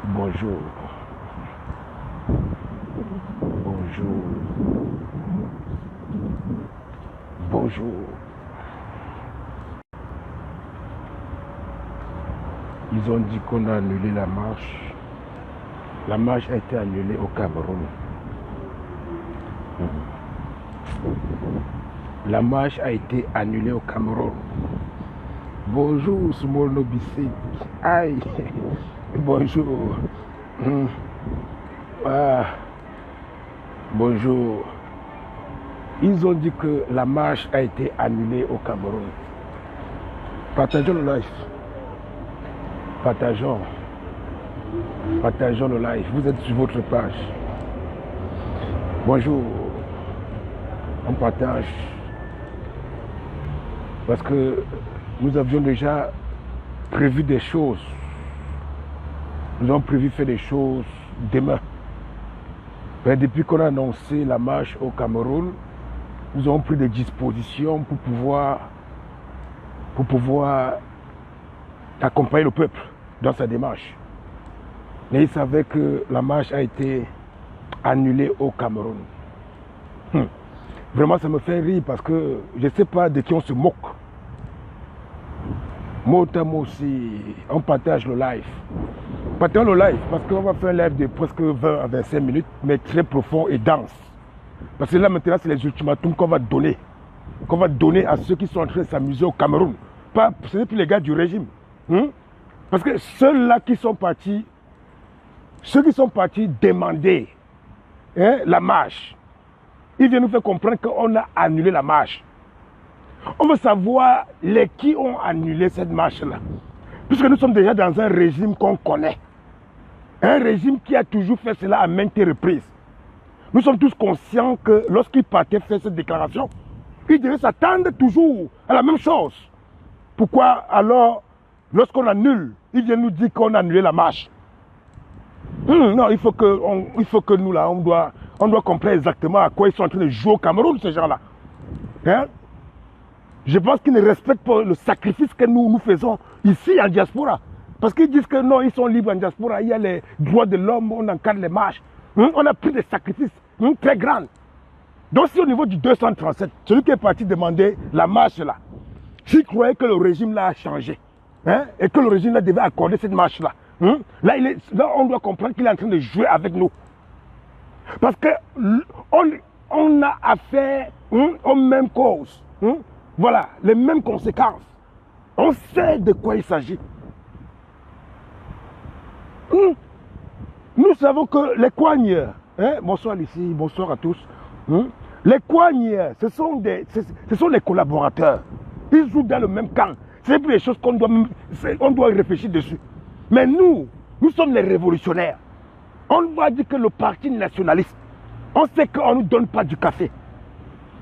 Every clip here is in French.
Bonjour, bonjour, bonjour. Ils ont dit qu'on a annulé la marche. La marche a été annulée au Cameroun. La marche a été annulée au Cameroun. Bonjour, Small Nobissi. Aïe, bonjour. Ah. Bonjour. Ils ont dit que la marche a été annulée au Cameroun. Partageons le live. Partageons. Partageons le live. Vous êtes sur votre page. Bonjour. On partage. Parce que nous avions déjà prévu des choses. Nous avons prévu faire des choses demain. Mais depuis qu'on a annoncé la marche au Cameroun, nous avons pris des dispositions pour pouvoir accompagner le peuple dans sa démarche. Mais ils savaient que la marche a été annulée au Cameroun. Vraiment, ça me fait rire parce que je ne sais pas de qui on se moque. Moi aussi, on partage le live. Partageons le live parce qu'on va faire un live de presque 20 à 25 minutes, mais très profond et dense. Parce que là maintenant, c'est les ultimatums qu'on va donner. Qu'on va donner à ceux qui sont en train de s'amuser au Cameroun. Pas, ce n'est plus les gars du régime. Parce que ceux-là qui sont partis, demander la marche, ils viennent nous faire comprendre qu'on a annulé la marche. On veut savoir qui ont annulé cette marche-là. Puisque nous sommes déjà dans un régime qu'on connaît. Un régime qui a toujours fait cela à maintes reprises. Nous sommes tous conscients que lorsqu'ils partaient faire cette déclaration, ils devaient s'attendre toujours à la même chose. Pourquoi alors, lorsqu'on annule, ils viennent nous dire qu'on a annulé la marche? Non, il faut que nous, là, on doit comprendre exactement à quoi ils sont en train de jouer au Cameroun, ces gens-là. Je pense qu'ils ne respectent pas le sacrifice que nous faisons ici en diaspora. Parce qu'ils disent que non, ils sont libres en diaspora, il y a les droits de l'homme, on encadre les marches. On a pris des sacrifices très grands. Donc si au niveau du 237, celui qui est parti demander la marche là, s'il croyait que le régime là a changé, et que le régime là devait accorder cette marche là, là on doit comprendre qu'il est en train de jouer avec nous. Parce que on a affaire aux mêmes causes. Voilà, les mêmes conséquences. On sait de quoi il s'agit. Nous savons que les coigneurs, bonsoir Lucie, bonsoir à tous. Les coigneurs, ce sont les collaborateurs. Ils jouent dans le même camp. C'est des choses qu'on doit réfléchir dessus. Mais nous sommes les révolutionnaires. On va dire que le parti nationaliste, on sait qu'on ne nous donne pas du café.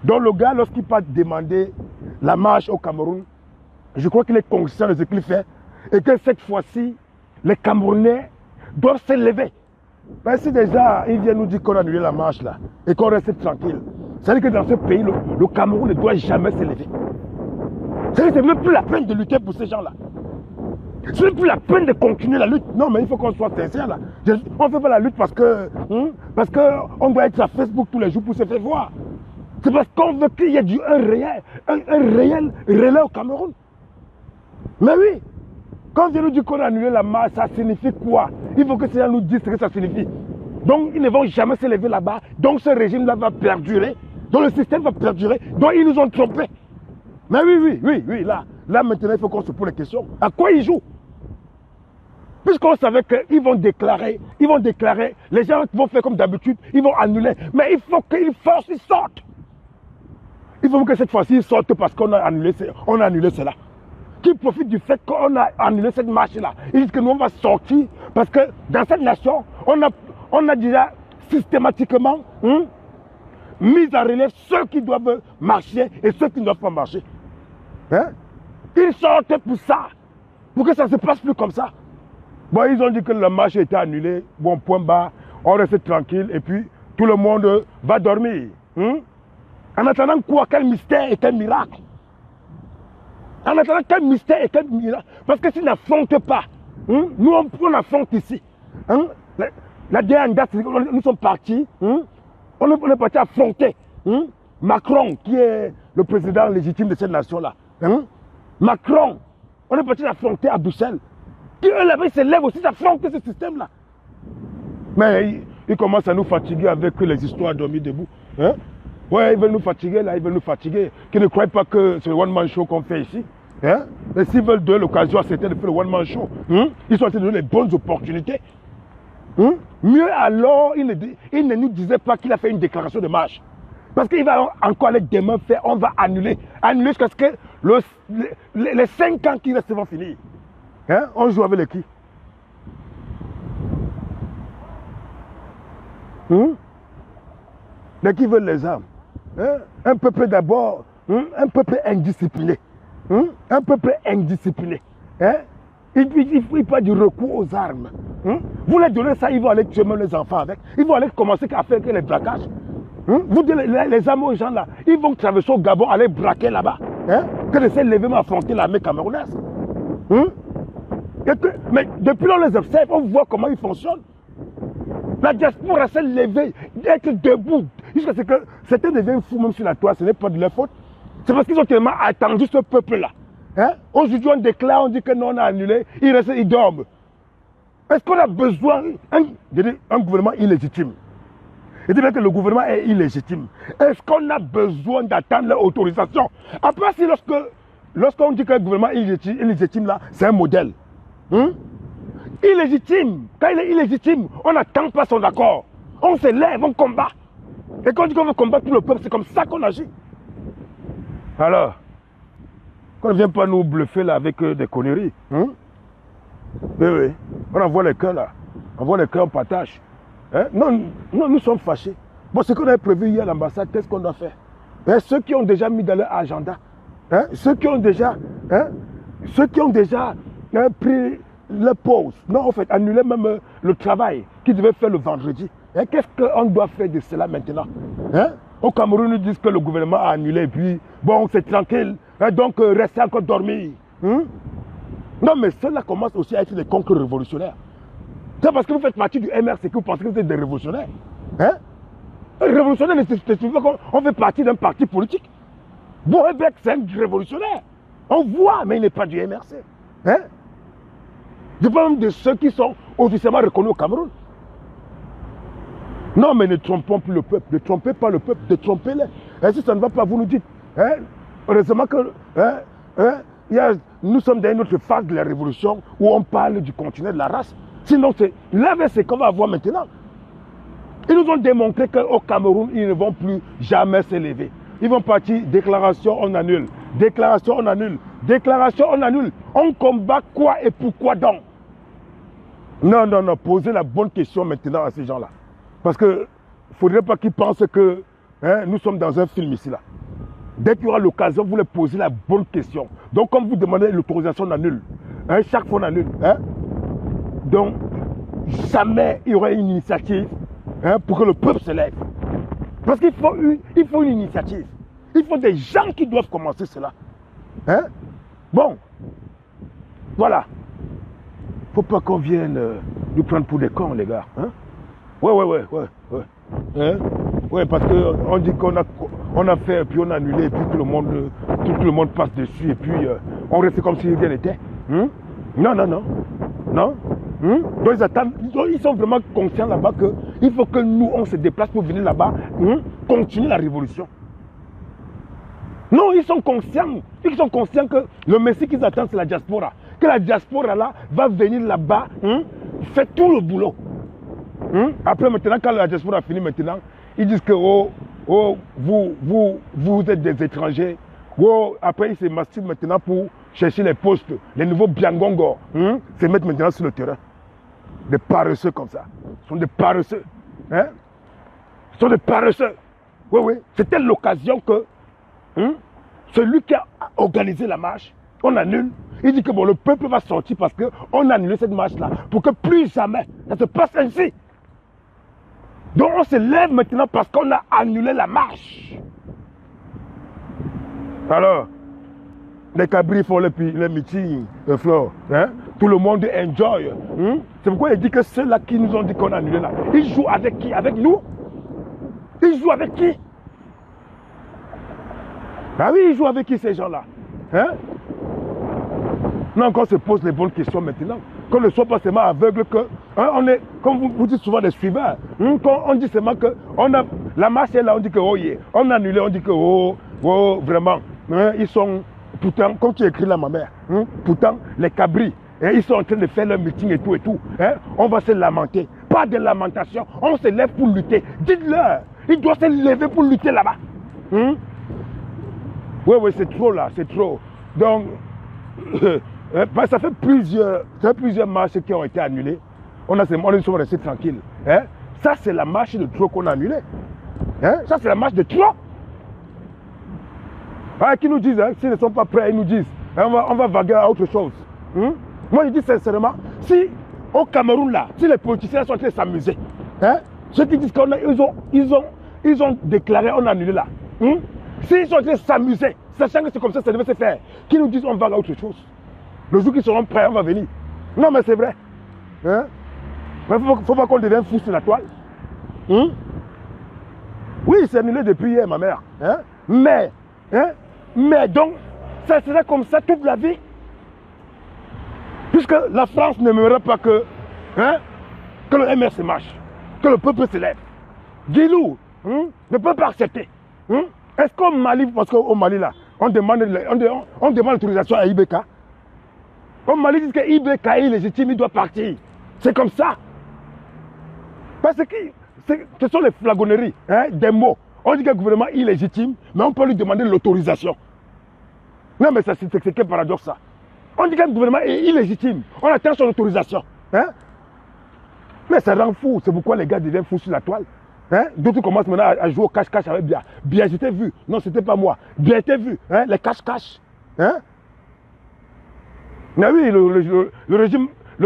Donc le gars, lorsqu'il part demander la marche au Cameroun, je crois qu'il est conscient de ce qu'il fait et que cette fois-ci, les Camerounais doivent se lever. Ben, si déjà, ils viennent nous dire qu'on a annulé la marche là et qu'on reste tranquille, c'est-à-dire que dans ce pays, le Cameroun ne doit jamais se lever. C'est-à-dire que ce n'est même plus la peine de lutter pour ces gens-là. Ce n'est plus la peine de continuer la lutte. Non, mais il faut qu'on soit sincère là. On ne fait pas la lutte parce qu'on doit être à Facebook tous les jours pour se faire voir. C'est parce qu'on veut qu'il y ait un réel relais au Cameroun. Mais oui, quand on vient nous dire qu'on a annulé la marche, ça signifie quoi? Il faut que ces gens nous disent ce que ça signifie. Donc ils ne vont jamais se lever là-bas. Donc ce régime-là va perdurer. Donc le système va perdurer. Donc ils nous ont trompés. Mais oui, là maintenant il faut qu'on se pose la question. À quoi ils jouent? Puisqu'on savait qu'ils vont déclarer, les gens vont faire comme d'habitude, ils vont annuler. Mais il faut qu'ils forcent, ils sortent. Il faut que cette fois-ci ils sortent parce qu'on a annulé cela. Qu'ils profitent du fait qu'on a annulé cette marche-là. Ils disent que nous on va sortir parce que dans cette nation, on a déjà systématiquement mis en relief ceux qui doivent marcher et ceux qui ne doivent pas marcher. Ils sortent pour ça, pour que ça ne se passe plus comme ça. Bon, ils ont dit que la marche était annulée, bon, point bas, on reste tranquille et puis tout le monde va dormir. En attendant quoi? Quel mystère et quel miracle? En attendant quel mystère et quel miracle? Parce que s'ils n'affrontent pas, nous on affronte ici. Hein? La dernière date, nous sommes partis, hein? On est parti affronter hein? Macron, qui est le président légitime de cette nation-là. Hein? Macron, on est parti affronter à Bruxelles. Qui eux là-bas, ils se lèvent aussi d'affronter ce système-là. Mais ils commencent à nous fatiguer avec les histoires dormies debout. Hein? Ouais, ils veulent nous fatiguer là, ils veulent nous fatiguer. Qu'ils ne croient pas que c'est le one-man show qu'on fait ici. Hein? Et s'ils veulent donner l'occasion à certains de faire le one-man show, hein? Ils sont en train de donner les bonnes opportunités. Hein? Mieux alors, il ne nous disait pas qu'il a fait une déclaration de marche. Parce qu'il va encore aller demain faire, on va annuler. Annuler jusqu'à ce que les 5 ans qui restent vont finir. Hein? On joue avec les qui? Les qui veulent les armes? Hein? Un peuple d'abord, hein? Un peuple indiscipliné. Hein? Un peuple indiscipliné. Hein? Il pas du recours aux armes. Hein? Vous leur donnez ça, ils vont aller tuer même les enfants avec. Ils vont aller commencer à faire les braquages. Hein? Vous donnez les armes aux gens là, ils vont traverser au Gabon, aller braquer là-bas. Hein? Que de s'élever, affronter l'armée camerounaise. Hein? Mais depuis on les observe, on voit comment ils fonctionnent. La diaspora s'est levée, d'être debout, jusqu'à ce que certains deviennent fous même sur la toile, ce n'est pas de leur faute. C'est parce qu'ils ont tellement attendu ce peuple-là. Hein? Aujourd'hui, on déclare, on dit que non, on a annulé, ils restent, ils dorment. Est-ce qu'on a besoin d'un gouvernement illégitime? Et bien que le gouvernement est illégitime. Est-ce qu'on a besoin d'attendre leur autorisation? Après, si lorsqu'on dit que le gouvernement illégitime là, c'est un modèle. Hein? Illégitime. Quand il est illégitime, on n'attend pas son accord. On se lève, on combat. Et quand on dit qu'on veut combattre tout le peuple, c'est comme ça qu'on agit. Alors, qu'on ne vient pas nous bluffer là avec des conneries. Hein? Oui, on envoie les cœurs là. On envoie les cœurs, on partage. Hein? Non, nous sommes fâchés. Bon, ce qu'on avait prévu hier à l'ambassade, qu'est-ce qu'on doit faire? Hein? Ceux qui ont déjà mis dans leur agenda, hein? Ceux qui ont déjà pris leur pause, non, en fait, annuler même le travail qu'ils devaient faire le vendredi. Hein? Qu'est-ce qu'on doit faire de cela maintenant? Hein? Au Cameroun, ils disent que le gouvernement a annulé, et puis, bon, c'est tranquille, hein? Donc restez encore dormir. Hein? Non, mais ceux-là commencent aussi à être des contre-révolutionnaires. C'est parce que vous faites partie du MRC que vous pensez que vous êtes des révolutionnaires. Hein? Un révolutionnaire, c'est qu'on fait partie d'un parti politique. Boebeck, c'est un révolutionnaire. On voit, mais il n'est pas du MRC. Hein? Je parle même de ceux qui sont officiellement reconnus au Cameroun. Non, mais ne trompons plus le peuple. Ne trompez pas le peuple. Détrompez-les. Et si ça ne va pas, vous nous dites. Hein? Heureusement que nous sommes dans une autre phase de la révolution où on parle du continent de la race. Sinon, c'est l'inverse qu'on va avoir maintenant. Ils nous ont démontré qu'au Cameroun, ils ne vont plus jamais s'élever. Ils vont partir, déclaration, on annule. Déclaration, on annule. Déclaration, on annule. On combat quoi et pourquoi donc? Non, posez la bonne question maintenant à ces gens-là. Parce qu'il ne faudrait pas qu'ils pensent que nous sommes dans un film ici. Là. Dès qu'il y aura l'occasion, vous leur posez la bonne question. Donc, comme vous demandez l'autorisation, on annule. Hein, chaque fois, on annule. Hein? Donc, jamais il y aura une initiative pour que le peuple se lève. Parce qu'il faut une initiative. Il faut des gens qui doivent commencer cela. Hein? Bon, voilà. Il ne faut pas qu'on vienne nous prendre pour des cons, les gars. Hein? Ouais. Hein? Ouais, parce qu'on dit qu'on a fait, puis on a annulé, et puis tout le monde passe dessus, et puis on reste comme si rien n'était. Hein? Non. Donc ils sont vraiment conscients là-bas qu'il faut que nous, on se déplace pour venir là-bas, continuer la révolution. Non, ils sont conscients que le messie qu'ils attendent, c'est la diaspora. Que la diaspora là va venir là-bas, faire tout le boulot. Après maintenant, quand la diaspora a fini maintenant, ils disent que vous êtes des étrangers. Après ils se masturbent maintenant pour chercher les postes, les nouveaux biangongo, se mettre maintenant sur le terrain. Des paresseux comme ça. Ce sont des paresseux. Hein? Ce sont des paresseux. Oui. C'était l'occasion que celui qui a organisé la marche, on annule. Il dit que bon, le peuple va sortir parce qu'on a annulé cette marche-là. Pour que plus jamais ça se passe ainsi. Donc on se lève maintenant parce qu'on a annulé la marche. Alors, Les cabris font les meetings, Flore. Hein? Tout le monde enjoy. C'est pourquoi il dit que ceux-là qui nous ont dit qu'on a annulé là, ils jouent avec qui? Avec nous? Ils jouent avec qui? Ah oui, ils jouent avec qui ces gens-là? Hein? Non, quand on se pose les bonnes questions maintenant, qu'on ne soit pas seulement aveugle que, hein, on est, comme vous dites souvent des suiveurs, quand on dit seulement que la marche est là, on dit que oh yeah, on a annulé, on dit que oh vraiment, hein, ils sont, pourtant, comme tu écris là ma mère, pourtant les cabris, hein, ils sont en train de faire leur meeting et tout, hein, on va se lamenter, pas de lamentation, on se lève pour lutter, dites-leur, ils doivent se lever pour lutter là-bas. Oui, c'est trop là, c'est trop. Donc, ça fait plusieurs marches qui ont été annulées. On est souvent restés tranquilles. Hein? Ça, c'est la marche de trop qu'on a annulée. Hein? Ça, c'est la marche de trop. Ah, qui nous disent, hein, s'ils ne sont pas prêts, ils nous disent, hein, on va vaguer à autre chose. Moi, je dis sincèrement, si au Cameroun, là, si les politiciens sont en train de s'amuser, hein, ceux qui disent qu'ils ont déclaré, on a annulé là. S'ils sont en train de s'amuser, sachant que c'est comme ça devait se faire, qui nous disent on va à autre chose. Le jour qu'ils seront prêts, on va venir. Non, mais c'est vrai. Hein? Mais il ne faut pas qu'on devienne fou sur la toile. Oui, c'est annulé depuis hier, ma mère. Hein? Mais donc, ça sera comme ça toute la vie. Puisque la France n'aimerait pas que le MRC marche, que le peuple se lève. Guilou ne peut pas accepter. Est-ce qu'au Mali, parce qu'au Mali là, on demande l'autorisation à IBK? Au Mali, dit que IBK est illégitime, il doit partir. C'est comme ça. Parce que ce sont les flagonneries, hein, des mots. On dit que le gouvernement est illégitime, mais on peut lui demander l'autorisation. Non, mais c'est quel paradoxe ça? On dit que le gouvernement est illégitime, on attend son autorisation. Hein? Mais ça rend fou, c'est pourquoi les gars deviennent fous sur la toile. Hein? D'autres commencent maintenant à jouer au cache-cache avec Bia. Bia, j'étais vu. Non, c'était pas moi. Bia était vu. Hein? Les cache-cache. Hein? Mais oui, le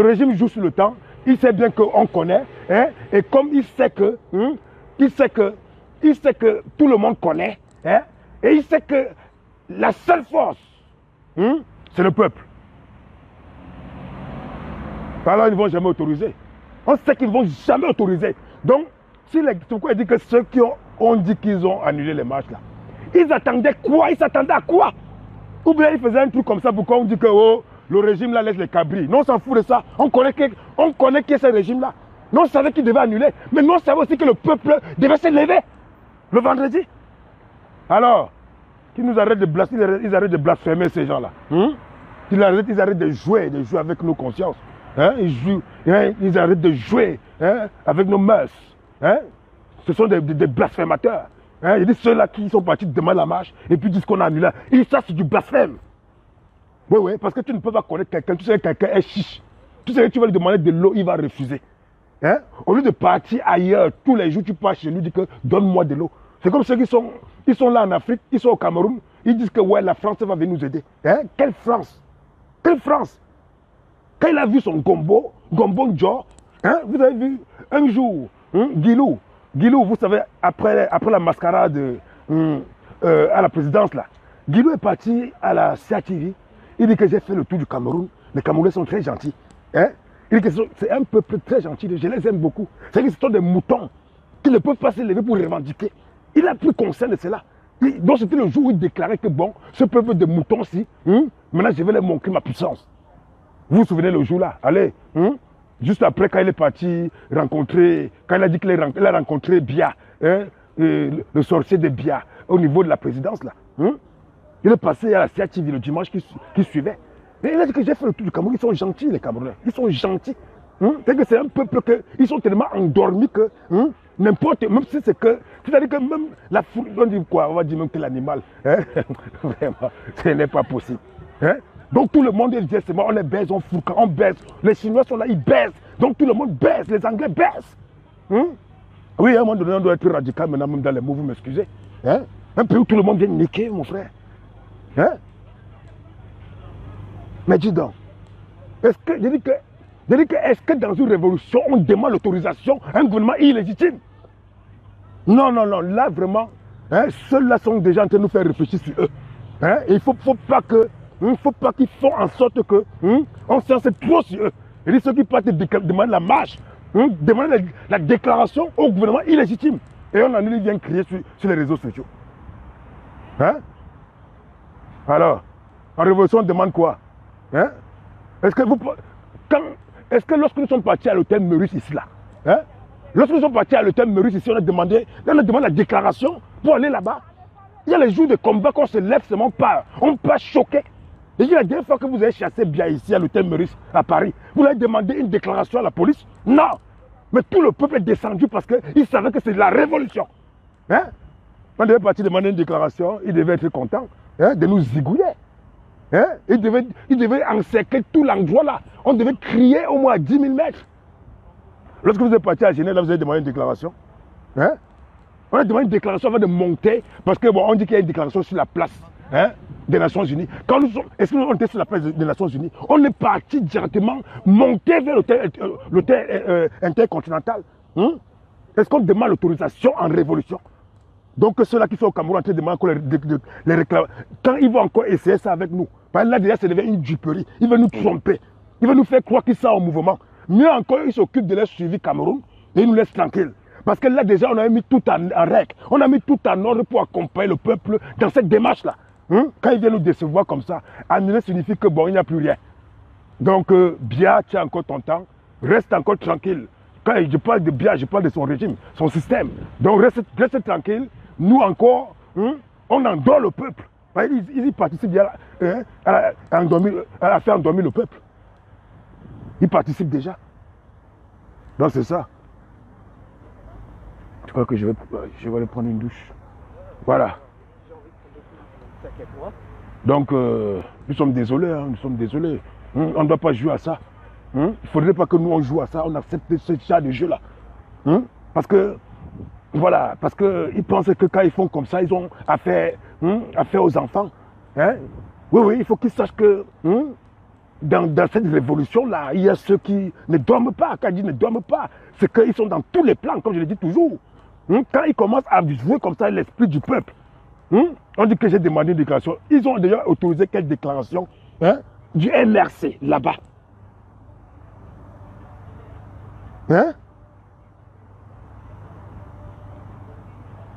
régime joue sur le temps. Il sait bien qu'on connaît. Hein? Et comme il sait que tout le monde connaît. Hein? Et il sait que la seule force, c'est le peuple. Alors ils ne vont jamais autoriser. On sait qu'ils ne vont jamais autoriser. Donc, c'est pourquoi il dit que ceux qui ont dit qu'ils ont annulé les marches là, ils attendaient quoi? Ils s'attendaient à quoi? Ou bien ils faisaient un truc comme ça pour qu'on dit que oh, le régime là laisse les cabris. Non, on s'en fout de ça. On connaît qui est ce régime là. Non, on savait qu'il devait annuler. Mais non, on savait aussi que le peuple devait se lever le vendredi. Alors, qu'ils nous arrêtent de blasphémer, ils arrêtent de blasphémer ces gens là. Ils arrêtent de jouer avec nos consciences. Hein? Ils arrêtent de jouer avec nos mœurs. Hein? Ce sont des blasphémateurs. Hein? Il y a ceux-là qui sont partis demain la marche et puis disent qu'on a annulé. Et ça, c'est du blasphème. Oui, parce que tu ne peux pas connaître quelqu'un. Tu sais que quelqu'un est chiche. Tu sais que tu vas lui demander de l'eau, il va refuser. Hein? Au lieu de partir ailleurs, tous les jours, tu passes chez lui, dis que donne-moi de l'eau. C'est comme ceux qui sont là en Afrique, ils sont au Cameroun, ils disent que ouais, la France va venir nous aider. Hein? Quelle France? Quelle France? Quand il a vu son Gombo Ndjo, hein, vous avez vu un jour, Guilou, vous savez, après la mascarade à la présidence, là, Guilou est parti à la CATV, il dit que j'ai fait le tour du Cameroun, les Camerounais sont très gentils. Hein? Il dit que c'est un peuple très gentil, je les aime beaucoup. C'est que ce sont des moutons qui ne peuvent pas se lever pour revendiquer. Il a pris conscience de cela. Donc c'était le jour où il déclarait que bon, ce peuple de moutons-ci, maintenant je vais leur montrer ma puissance. Vous vous souvenez le jour-là? Allez, juste après, quand il est parti rencontrer, quand il a dit qu'il a rencontré Bia, le sorcier de Bia, au niveau de la présidence, là. Il est passé à la CATV le dimanche qui suivait. Et il a dit que j'ai fait le tour du Cameroun. Ils sont gentils, les Camerounais. Ils sont gentils. C'est que c'est un peuple que ils sont tellement endormis que n'importe, même si c'est que, c'est-à-dire que même la foule, on dit quoi? On va dire même que l'animal. Hein? Vraiment, ce n'est pas possible. Hein? Donc tout le monde est dit, on les baise, on fout, on baise. Les Chinois sont là, ils baisent. Donc tout le monde baise, les Anglais baissent. Oui, à un moment donné, on doit être radical maintenant, même dans les mots, vous m'excusez. Hein? Un pays où tout le monde vient niquer, mon frère. Hein? Mais dis donc, est-ce que dans une révolution, on demande l'autorisation à un gouvernement illégitime? Non, là vraiment, ceux-là sont déjà en train de nous faire réfléchir sur eux. Hein? Et il ne faut pas que il ne faut pas qu'ils font en sorte que on s'en sait trop sur eux. Et ceux qui partent demander la marche, demander la déclaration au gouvernement illégitime. Et on en vient crier sur les réseaux sociaux. Hein? Alors, en révolution, on demande quoi? Hein? Est-ce que lorsque nous sommes partis à l'hôtel Meurice ici, là, hein? Lorsque nous sommes partis à l'hôtel Meurice ici, on a demandé la déclaration pour aller là-bas. Il y a les jours de combat qu'on se lève seulement pas. On pas choqué. Et la dernière fois que vous avez chassé bien ici à l'hôtel Meurice à Paris, vous avez demandé une déclaration à la police? Non. Mais tout le peuple est descendu parce qu'il savait que c'est la révolution. Hein? On devait partir demander une déclaration, il devait être content de nous zigouiller. Hein? Il devait encercler tout l'endroit là. On devait crier au moins à 10 000 mètres. Lorsque vous êtes parti à Genève, là, vous avez demandé une déclaration. Hein? On a demandé une déclaration avant de monter, parce que bon, on dit qu'il y a une déclaration sur la place des Nations Unies. Est-ce que nous on était sur la place des Nations Unies? On est parti directement monter vers l'hôtel intercontinental. Est-ce qu'on demande l'autorisation en révolution? Donc ceux-là qui sont au Cameroun en train de demander encore les réclamations, quand ils vont encore essayer ça avec nous, là déjà ça devient une duperie. Ils veulent nous tromper. Ils veulent nous faire croire qu'ils sont en mouvement. Mieux encore, ils s'occupent de leur suivi Cameroun et ils nous laissent tranquilles. Parce que là déjà on a mis tout en règle. On a mis tout en ordre pour accompagner le peuple dans cette démarche-là. Quand ils viennent nous décevoir comme ça, annuler signifie que bon, il n'y a plus rien. Donc Biya, tu as encore ton temps, reste encore tranquille. Quand je parle de Biya, je parle de son régime, son système. Donc reste tranquille. Nous encore, on endort le peuple. Ils y participent bien à faire endormir le peuple. Ils participent déjà. Donc c'est ça. Je crois que je vais aller prendre une douche. Voilà. Donc nous sommes désolés, nous sommes désolés. On ne doit pas jouer à ça. Il ne faudrait pas que nous on joue à ça, on accepte ce genre de jeu-là. Parce que voilà, parce qu'ils pensent que quand ils font comme ça, ils ont affaire aux enfants. Oui, il faut qu'ils sachent que dans cette révolution-là, il y a ceux qui ne dorment pas. Quand je dis ne dorment pas, c'est qu'ils sont dans tous les plans, comme je le dis toujours. Quand ils commencent à jouer comme ça l'esprit du peuple, on dit que j'ai demandé une déclaration. Ils ont d'ailleurs autorisé quelle déclaration du MRC là-bas.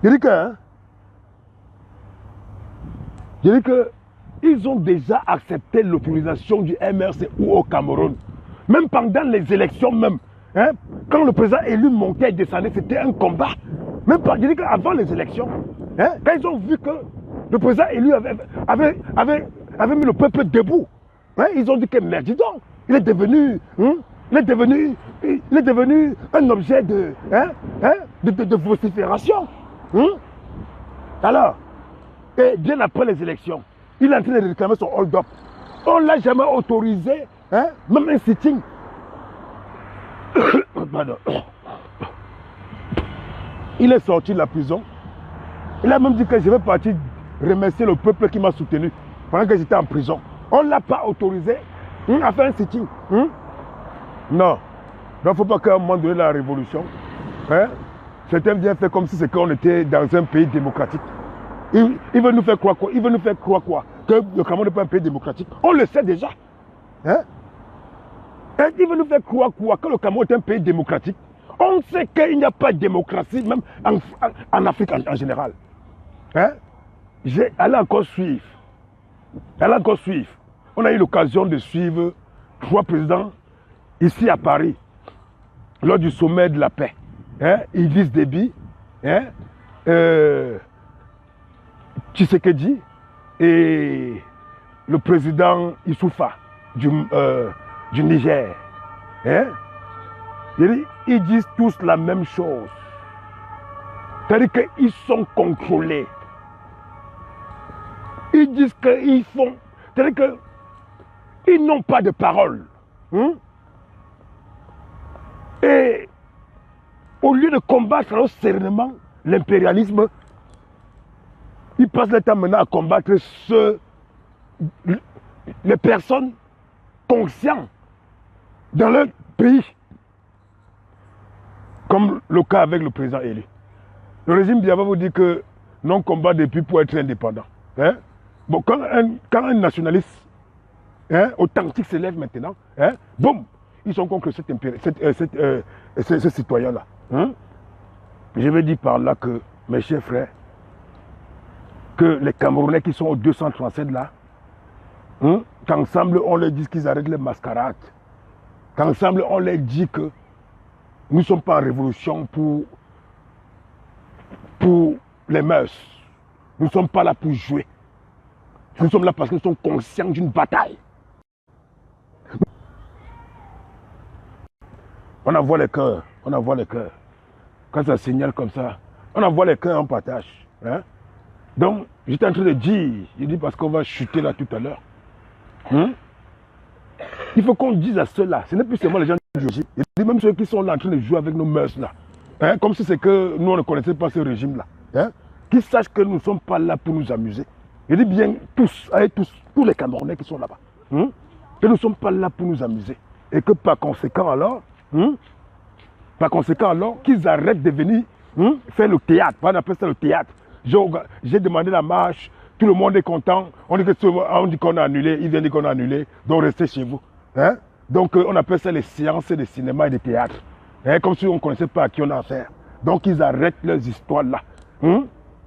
Je dis que ils ont déjà accepté l'autorisation du MRC ou au Cameroun. Même pendant les élections même. Quand le président élu montait et descendait, c'était un combat. Même pas, je dis qu'avant les élections, quand ils ont vu que le président élu avait mis le peuple debout, ils ont dit que merde, dis donc, il est devenu un objet de vocifération. Alors, et bien après les élections, il est en train de réclamer son hold-up. On ne l'a jamais autorisé, même un sitting. Pardon. Il est sorti de la prison. Il a même dit que je vais partir remercier le peuple qui m'a soutenu pendant que j'étais en prison. On ne l'a pas autorisé à faire un sitting. Non. Donc il ne faut pas qu'à un moment donné, la révolution, certains viennent faire comme si c'est qu'on était dans un pays démocratique. Ils veulent nous faire croire quoi? Ils veulent nous faire croire quoi? Que le Cameroun n'est pas un pays démocratique. On le sait déjà. Ils veulent nous faire croire quoi? Que le Cameroun est un pays démocratique. On sait qu'il n'y a pas de démocratie, même en Afrique en général. Elle a encore suivre. On a eu l'occasion de suivre 3 présidents ici à Paris, lors du sommet de la paix. Idriss Déby, Tshisekedi et le président Issoufa du Niger. Ils disent tous la même chose. C'est-à-dire qu'ils sont contrôlés. Ils disent qu'ils font. C'est-à-dire qu'ils n'ont pas de parole. Et au lieu de combattre sereinement l'impérialisme, ils passent le temps maintenant à combattre les personnes conscientes dans leur pays. Comme le cas avec le président élu. Le régime Biya va vous dire que non combat depuis pour être indépendant. Bon, quand un nationaliste hein, authentiques se lèvent maintenant, hein, boum, ils sont contre ce citoyen-là. Hein. Je veux dire par là que, mes chers frères, que les Camerounais qui sont au 237 là, hein, qu'ensemble on leur dise qu'ils arrêtent les mascarades, qu'ensemble on leur dit que nous ne sommes pas en révolution pour les mœurs. Nous ne sommes pas là pour jouer. Nous sommes là parce que nous sommes conscients d'une bataille. On envoie les cœurs, on envoie les cœurs. Quand ça signale comme ça, on envoie les cœurs en partage. Hein? Donc, j'étais en train de dire, je dis parce qu'on va chuter là tout à l'heure. Hein? Il faut qu'on dise à ceux-là, ce n'est plus seulement les gens du régime, il y a même ceux qui sont là en train de jouer avec nos mœurs là. Hein? Comme si c'est que nous on ne connaissait pas ce régime là. Hein? Qu'ils sachent que nous ne sommes pas là pour nous amuser. Je dis bien tous, avec tous les Camerounais qui sont là-bas. Hein? Que nous ne sommes pas là pour nous amuser. Et que par conséquent alors, qu'ils arrêtent de venir faire le théâtre. On appelle ça le théâtre. J'ai demandé la marche, tout le monde est content. On dit qu'on a annulé, ils viennent dire qu'on a annulé, donc restez chez vous. Hein? Donc on appelle ça les séances de cinéma et de théâtre. Hein? Comme si on ne connaissait pas à qui on a affaire. Donc ils arrêtent leurs histoires là.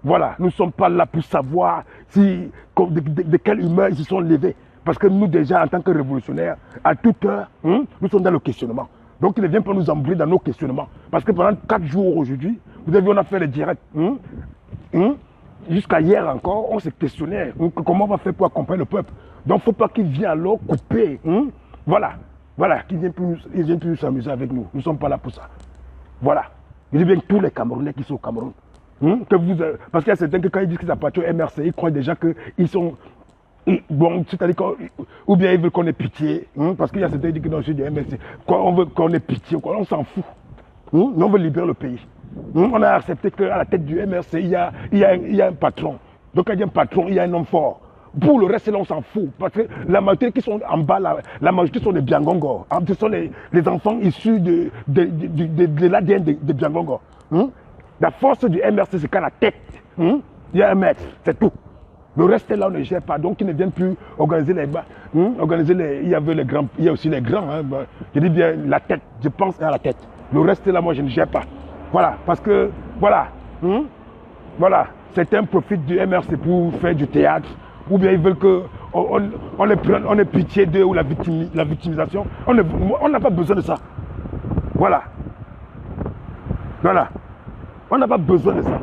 Voilà, nous ne sommes pas là pour savoir de quelle humeur ils se sont levés. Parce que nous déjà, en tant que révolutionnaires, à toute heure, nous sommes dans le questionnement. Donc il ne vient pas nous embrouiller dans nos questionnements. Parce que pendant 4 jours aujourd'hui, vous avez vu, on a fait les directs. Jusqu'à hier encore, on s'est questionné comment on va faire pour accompagner le peuple. Donc il ne faut pas qu'il vienne alors couper. Voilà, qu'il ne vienne plus s'amuser avec nous. Nous ne sommes pas là pour ça. Voilà. Je dis bien que tous les Camerounais qui sont au Cameroun. Parce qu'il y a certains que quand ils disent qu'ils appartiennent au MRC, ils croient déjà qu'ils sont... Bon, c'est-à-dire ou bien ils veulent qu'on ait pitié. Parce qu'il y a certains qui disent que non, je suis du MRC. On veut qu'on ait pitié, on s'en fout. Nous, on veut libérer le pays. On a accepté qu'à la tête du MRC, il y a un patron. Donc, quand il y a un patron, il y a un homme fort. Pour le reste, là, on s'en fout. Parce que la majorité qui sont en bas, la majorité sont des Biangongo. Ce sont les enfants issus de l'ADN des Biangongo. La force du MRC, c'est qu'à la tête, il y a un maître, c'est tout. Le reste, là, on ne gère pas. Donc, ils ne viennent plus organiser les bas. Il y avait les grands, il y a aussi les grands. Je dis bien la tête, je pense à la tête. Le reste, là, moi, je ne gère pas. Voilà, parce que, voilà. Voilà, certains profitent du MRC pour faire du théâtre. Ou bien ils veulent qu'on ait pitié d'eux ou la victimisation. On n'a pas besoin de ça. Voilà. Voilà. On n'a pas besoin de ça.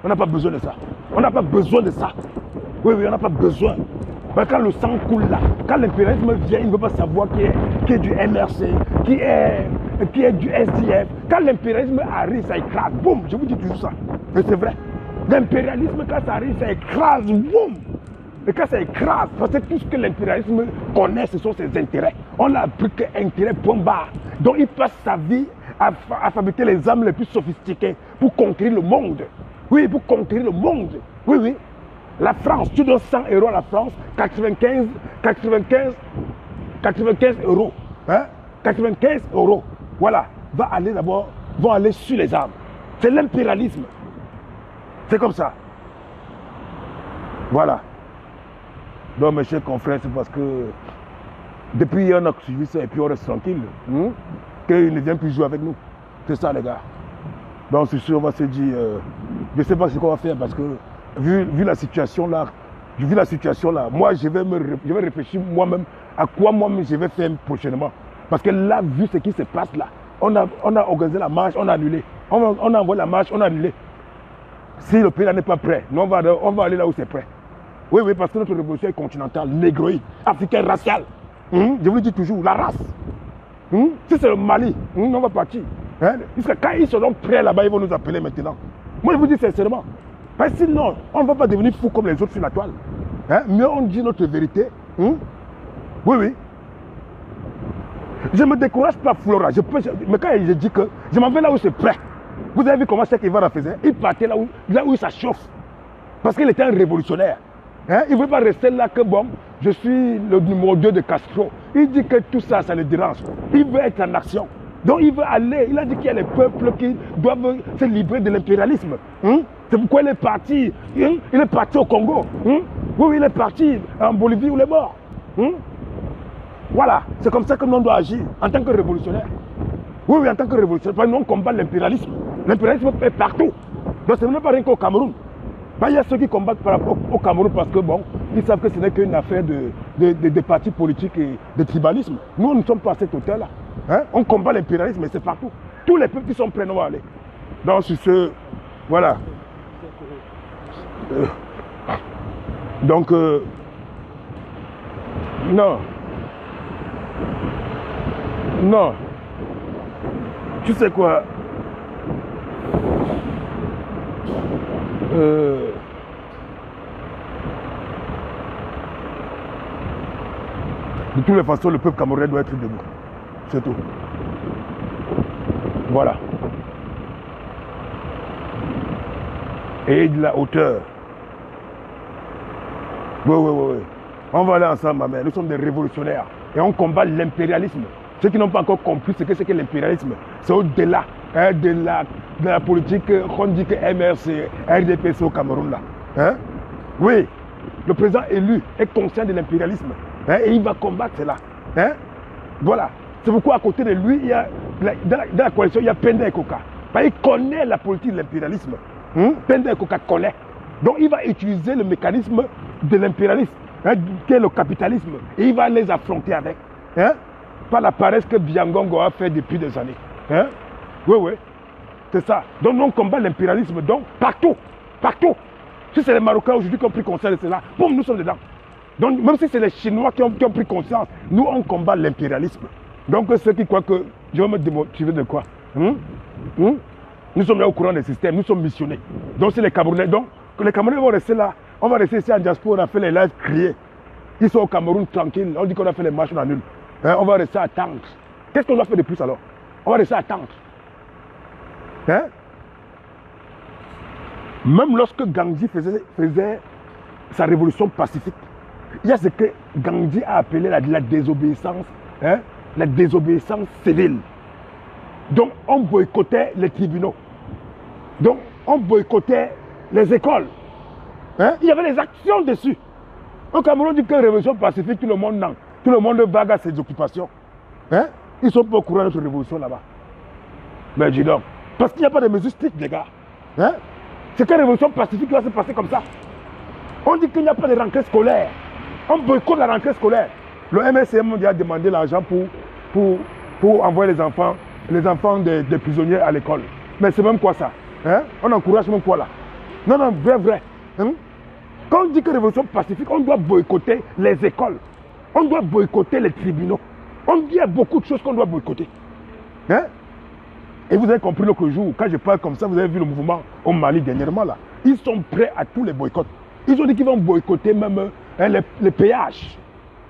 On n'a pas besoin de ça. On n'a pas besoin de ça. Oui, on n'a pas besoin. Mais quand le sang coule là, quand l'impérialisme vient, il ne veut pas savoir qui est du MRC, qui est du SDF. Quand l'impérialisme arrive, ça écrase. Boum, je vous dis toujours ça. Et c'est vrai. L'impérialisme, quand ça arrive, ça écrase. Boum. Et quand ça écrase, parce que tout ce que l'impérialisme connaît, ce sont ses intérêts. On a appris qu'intérêt point barre. Donc il passe sa vie à fabriquer les armes les plus sophistiquées pour conquérir le monde. Oui, pour conquérir le monde. Oui. La France, tu donnes 100 € à la France, 95 €. Hein? 95 €. Voilà. Vont aller sur les armes. C'est l'impérialisme. C'est comme ça. Voilà. Donc mes chers confrères, c'est parce que depuis hier on a suivi ça et puis on reste tranquille. Qu'ils ne viennent plus jouer avec nous. C'est ça les gars. Donc c'est sûr, on va se dire, je ne sais pas ce qu'on va faire parce que vu la situation là, moi je vais réfléchir moi-même à quoi moi-même je vais faire prochainement. Parce que là, vu ce qui se passe là, on a organisé la marche, on a annulé. On a envoyé la marche, on a annulé. Si le pays n'est pas prêt, nous, on va aller là où c'est prêt. Oui, parce que notre révolution est continentale, négroïde, africaine, raciale. Je vous le dis toujours, la race. Si c'est le Mali, on va partir. Parce que quand ils seront prêts là-bas, ils vont nous appeler maintenant. Moi, je vous dis sincèrement. Parce que sinon, on ne va pas devenir fou comme les autres sur la toile. Mais on dit notre vérité. Oui. Je ne me décourage pas, Flora. Mais quand je dis que je m'en vais là où c'est prêt. Vous avez vu comment Cheikh Evara faisait? Il partait là où ça chauffe. Parce qu'il était un révolutionnaire. Il ne veut pas rester là que bon, je suis le numéro 2 de Castro. Il dit que tout ça, ça le dérange. Il veut être en action. Donc il veut aller. Il a dit qu'il y a les peuples qui doivent se libérer de l'impérialisme. C'est pourquoi il est parti. Il est parti au Congo. Oui, il est parti en Bolivie où il est mort. Voilà, c'est comme ça que nous doit agir en tant que révolutionnaire. Oui, oui, en tant que révolutionnaire, parce que nous on combat l'impérialisme. L'impérialisme est partout. Donc ce n'est pas rien qu'au Cameroun. Il y a ceux qui combattent par rapport au Cameroun parce que bon, ils savent que ce n'est qu'une affaire de partis politiques et de tribalisme. Nous ne sommes pas à cette hauteur-là. Hein? On combat l'impérialisme, mais c'est partout. Tous les peuples qui sont prêts, nous allons aller. Donc sur ce, voilà. Donc, non. Non. Tu sais quoi? De toutes les façons, le peuple camerounais doit être debout. C'est tout. Voilà. Et de la hauteur. Oui, oui, oui, oui. On va aller ensemble, ma mère. Nous sommes des révolutionnaires. Et on combat l'impérialisme. Ceux qui n'ont pas encore compris ce que c'est que l'impérialisme, c'est au-delà hein, de la politique qu'on dit que MRC, RDPC au Cameroun là. Hein? Oui, le président élu est conscient de l'impérialisme hein, et il va combattre cela. Hein? Voilà. C'est pourquoi à côté de lui, il y a, dans la coalition, il y a Penda et Koka. Il connaît la politique de l'impérialisme. Penda et Koka connaît. Donc il va utiliser le mécanisme de l'impérialisme, hein, qui est le capitalisme, et il va les affronter avec. Hein? Pas la paresse que Biangongo a fait depuis des années. Hein? Oui, oui. C'est ça. Donc nous on combat l'impérialisme, donc partout. Partout. Si c'est les Marocains aujourd'hui qui ont pris conscience de cela, boum, nous sommes dedans. Donc même si c'est les Chinois qui ont pris conscience, nous on combat l'impérialisme. Donc ceux qui croient que je vais me démotiver de quoi nous sommes là au courant des systèmes, nous sommes missionnés. Donc c'est les Camerounais. Donc les Camerounais vont rester là. On va rester ici en diaspora, on a fait les lives criés. Ils sont au Cameroun tranquilles. On dit qu'on a fait les marches, on annule. Hein, on va rester à attendre. Qu'est-ce qu'on doit faire de plus alors? On va rester à attendre. Hein? Même lorsque Gandhi faisait sa révolution pacifique, il y a ce que Gandhi a appelé la désobéissance, hein? La désobéissance civile. Donc on boycottait les tribunaux. Donc on boycottait les écoles. Hein? Il y avait des actions dessus. Au Cameroun, on dit que la révolution pacifique, tout le monde non. Tout le monde vague à ses occupations. Hein? Ils ne sont pas au courant de notre révolution là-bas. Mais dis donc, parce qu'il n'y a pas de mesures strictes, les gars. Hein? C'est que la révolution pacifique va se passer comme ça. On dit qu'il n'y a pas de rentrée scolaire. On boycotte la rentrée scolaire. Le MSCM a demandé l'argent pour envoyer les enfants des prisonniers à l'école. Mais c'est même quoi ça? Hein? On encourage même quoi là? Non, non, vrai. Hein? Quand on dit que révolution pacifique, on doit boycotter les écoles. On doit boycotter les tribunaux. On dit qu'il y a beaucoup de choses qu'on doit boycotter. Hein? Et vous avez compris l'autre jour, quand je parle comme ça, vous avez vu le mouvement au Mali dernièrement là. Ils sont prêts à tous les boycotts. Ils ont dit qu'ils vont boycotter même les péages.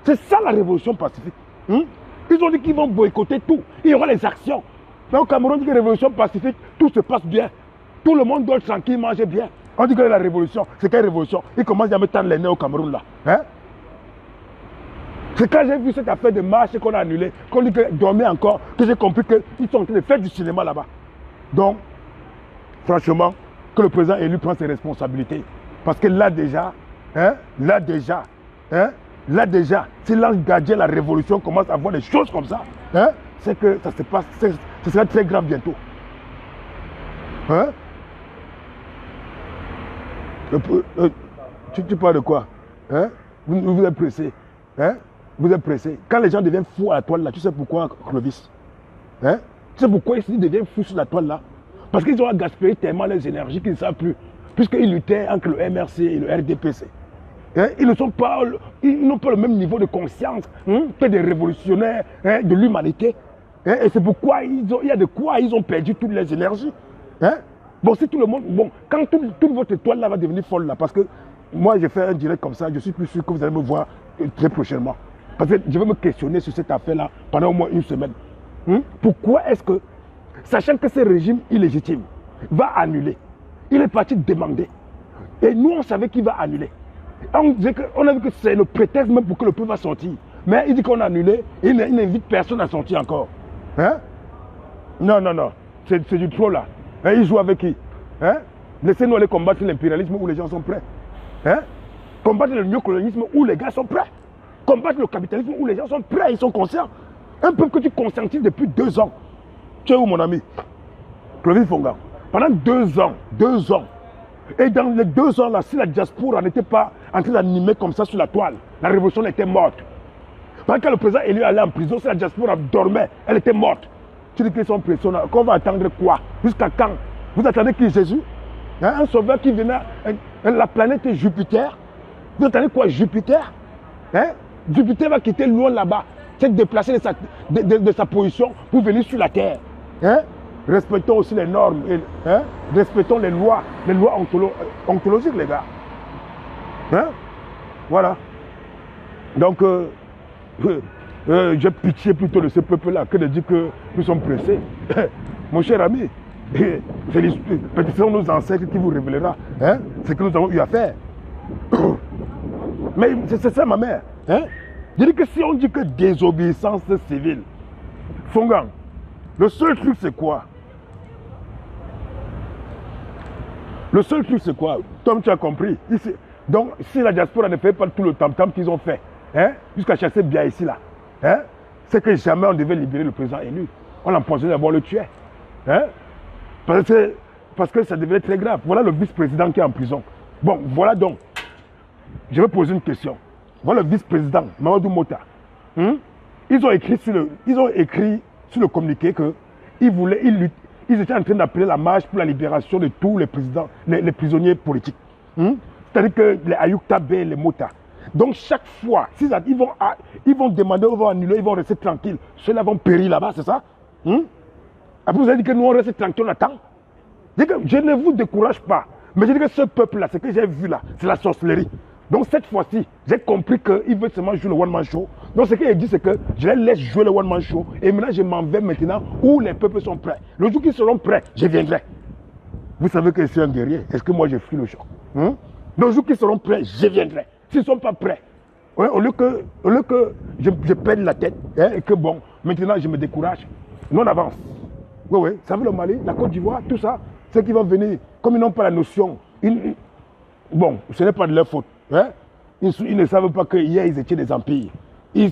C'est ça la révolution pacifique. Hein? Ils ont dit qu'ils vont boycotter tout. Il y aura les actions. Mais au Cameroun, on dit que la révolution pacifique, tout se passe bien. Tout le monde doit être tranquille, manger bien. On dit que la révolution, c'est quelle révolution? Ils commencent à me tendre les nez au Cameroun là. Hein? C'est quand j'ai vu cette affaire de marche qu'on a annulée, qu'on dit que dormait encore, que j'ai compris qu'ils sont en train de faire du cinéma là-bas. Donc, franchement, que le président élu prend ses responsabilités. Parce que là déjà, si l'ange gardien la révolution commence à voir des choses comme ça, hein, c'est que ça se passe, ce sera très grave bientôt. Hein? Tu parles de quoi? Hein? Vous êtes pressé. Hein? Vous êtes pressé. Quand les gens deviennent fous à la toile là, tu sais pourquoi, Clovis? Hein? Tu sais pourquoi ils deviennent fous sur la toile là? Parce qu'ils ont gaspillé tellement les énergies qu'ils ne savent plus. Puisqu'ils luttaient entre le MRC et le RDPC. Hein? Ils n'ont pas le même niveau de conscience que des révolutionnaires de l'humanité. Hein? Et c'est pourquoi il y a de quoi ils ont perdu toutes les énergies. Hein? Bon, si tout le monde. Bon, quand toute votre étoile là va devenir folle là, parce que moi j'ai fait un direct comme ça, je suis plus sûr que vous allez me voir très prochainement. Parce que je vais me questionner sur cette affaire là pendant au moins une semaine. Pourquoi est-ce que, sachant que ce régime illégitime va annuler, il est parti demander. Et nous on savait qu'il va annuler. On a vu que c'est le prétexte même pour que le peuple va sortir. Mais il dit qu'on a annulé et il n'invite personne à sortir encore. Hein? Non, c'est du trop là. Hein, ils jouent avec qui? Hein? Laissez-nous aller combattre l'impérialisme où les gens sont prêts. Hein? Combattre le néocolonialisme où les gars sont prêts. combattre le capitalisme où les gens sont prêts, ils sont conscients. Un peuple que tu conscientises depuis 2 ans. Tu es où, mon ami? Clovis Fonga. Pendant 2 ans, 2 ans. Et dans les 2 ans là, si la diaspora n'était pas en train d'animer comme ça sur la toile, la révolution était morte. Pendant que le président élu allait en prison, si la diaspora dormait, elle était morte. Tu dis qu'ils sont pressés, qu'on va attendre quoi? Jusqu'à quand? Vous attendez qui, Jésus? Hein? Un sauveur qui venait, la planète Jupiter. Vous attendez quoi, Jupiter? Hein? Jupiter va quitter loin là-bas, c'est déplacer de sa position pour venir sur la Terre. Hein? Respectons aussi les normes, hein? Respectons les lois ontologiques, les gars. Hein? Voilà. Donc, j'ai pitié plutôt de ce peuple-là que de dire que nous sommes pressés. Mon cher ami, ce sont nos ancêtres qui vous révélera, hein, ce que nous avons eu à faire. Mais c'est ça, ma mère. Hein? Je dis que si on dit que désobéissance civile, Fongang, le seul truc c'est quoi? Le seul truc c'est quoi? Tom, tu as compris. Ici, donc, si la diaspora ne fait pas tout le tam-tam qu'ils ont fait, hein, jusqu'à chasser bien ici là, hein, c'est que jamais on devait libérer le président élu. On l'empoisonnait d'abord, le tuer. Hein? Parce que ça devenait très grave. Voilà le vice-président qui est en prison. Bon, voilà donc. Je vais poser une question. Voilà le vice-président, Mamadou Mota. Ils ont écrit sur le communiqué qu'ils étaient en train d'appeler la marche pour la libération de tous les présidents, les prisonniers politiques. C'est-à-dire que les Ayouk Tabé, les Mota. Donc chaque fois, ils vont demander, ils vont annuler, ils vont rester tranquilles. Ceux-là vont périr là-bas, c'est ça? Après, vous avez dit que nous, on reste tranquille, on attend. Je ne vous décourage pas. Mais je dis que ce peuple-là, ce que j'ai vu là, c'est la sorcellerie. Donc cette fois-ci, j'ai compris qu'il veut seulement jouer le one-man show. Donc ce qu'il dit, c'est que je les laisse jouer le one-man show. Et maintenant, je m'en vais maintenant où les peuples sont prêts. Le jour qu'ils seront prêts, je viendrai. Vous savez que je suis un guerrier. Est-ce que moi, je fuis le show? Le jour qu'ils seront prêts, je viendrai. S'ils ne sont pas prêts, au lieu que je perde la tête, hein, et que bon, maintenant je me décourage, nous on avance. Oui, ça veut le Mali, la Côte d'Ivoire, tout ça, ceux qui vont venir, comme ils n'ont pas la notion, bon, ce n'est pas de leur faute. Hein? Ils ne savent pas qu'hier ils étaient des empires. Ils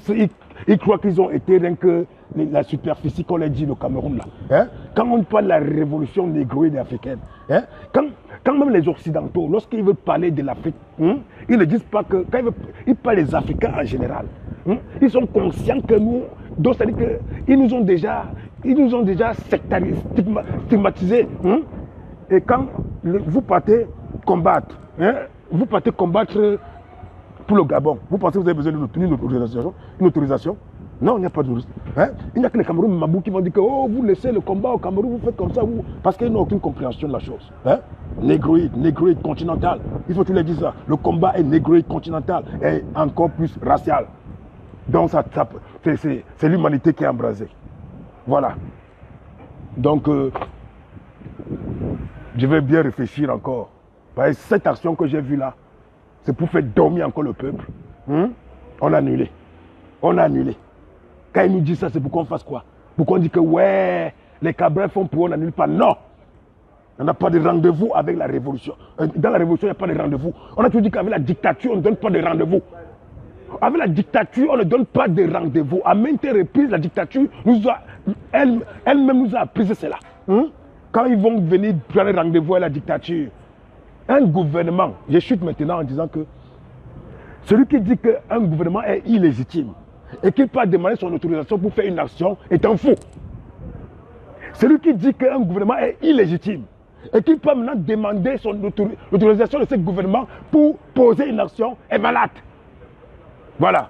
croient qu'ils ont été rien que la superficie qu'on leur dit le Cameroun là. Hein? Quand on parle de la révolution négroïde africaine, hein? Quand même les Occidentaux, lorsqu'ils veulent parler de l'Afrique, ils ne disent pas que, quand ils parlent des Africains en général, ils sont conscients que nous, donc c'est-à-dire qu'ils nous ont déjà stigmatisés. Et quand vous partez combattre, hein, vous partez combattre pour le Gabon, vous pensez que vous avez besoin d'une autorisation? Non, il n'y a pas de risque. Hein? Il n'y a que les Cameroun Mabou qui vont dire que oh, vous laissez le combat au Cameroun, vous faites comme ça, parce qu'ils n'ont aucune compréhension de la chose. Hein? Négroïde continental. Il faut que tu leur dises ça. Le combat est négroïde continental et encore plus racial. Donc c'est l'humanité qui est embrasée. Voilà. Donc je vais bien réfléchir encore. Parce que cette action que j'ai vue là, c'est pour faire dormir encore le peuple. On a annulé. On a annulé. Quand ils nous disent ça, c'est pour qu'on fasse quoi? Pour qu'on dise que ouais, les Cabrels font pour on n'annule pas. Non! On n'a pas de rendez-vous avec la révolution. Dans la révolution, il n'y a pas de rendez-vous. On a toujours dit qu'avec la dictature, on ne donne pas de rendez-vous. Avec la dictature, on ne donne pas de rendez-vous. À maintes reprises, la dictature elle-même nous a appris cela. Quand ils vont venir prendre rendez-vous à la dictature, un gouvernement, je chute maintenant en disant que celui qui dit qu'un gouvernement est illégitime et qu'il peut demander son autorisation pour faire une action est un fou. Celui qui dit qu'un gouvernement est illégitime et qu'il peut maintenant demander l'autorisation de ce gouvernement pour poser une action est malade. Voilà.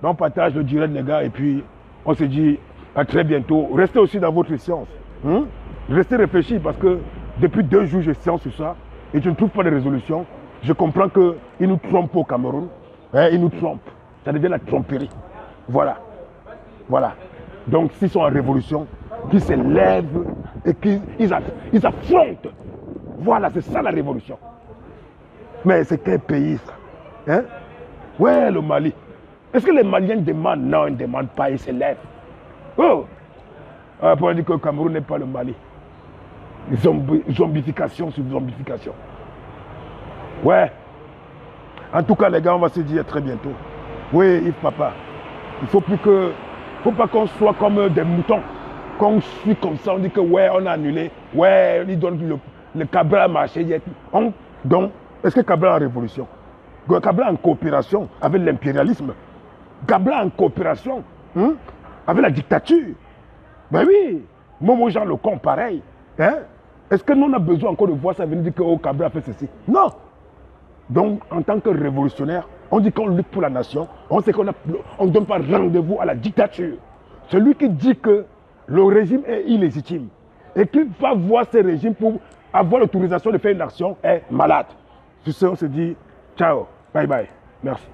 Donc on partage le direct les gars et puis on se dit à très bientôt. Restez aussi dans votre science. Restez réfléchis parce que depuis 2 jours je science sur ça et je ne trouve pas de résolution. Je comprends qu'ils nous trompent au Cameroun. Ils nous trompent. Ça devient la tromperie. Voilà. Voilà. Donc s'ils sont en révolution, qu'ils se lèvent et qu'ils affrontent. Voilà, c'est ça la révolution. Mais c'est quel pays ça? Hein? Ouais, le Mali. Est-ce que les Maliens demandent? Non, ils ne demandent pas, ils se lèvent. Oh! Après on dit que le Cameroun n'est pas le Mali. Zombification sur zombification. Ouais. En tout cas, les gars, on va se dire à très bientôt. Oui, Yves Papa. Il faut plus que... faut pas qu'on soit comme des moutons. Qu'on suit comme ça, on dit que ouais, on a annulé. Ouais, il donne le Kabila a marché. Donc, est-ce que Kabila est en révolution? Kabila en coopération avec l'impérialisme. Kabila en coopération avec la dictature. Ben oui, Momo Jean Lecomte, pareil. Hein? Est-ce que nous on a besoin encore de voir ça venir dire que oh, Kabila a fait ceci? Non. Donc, en tant que révolutionnaire, on dit qu'on lutte pour la nation, on sait qu'on ne donne pas rendez-vous à la dictature. Celui qui dit que le régime est illégitime et qu'il va voir ce régime pour avoir l'autorisation de faire une action est malade. Sur ce, on se dit ciao, bye bye, merci.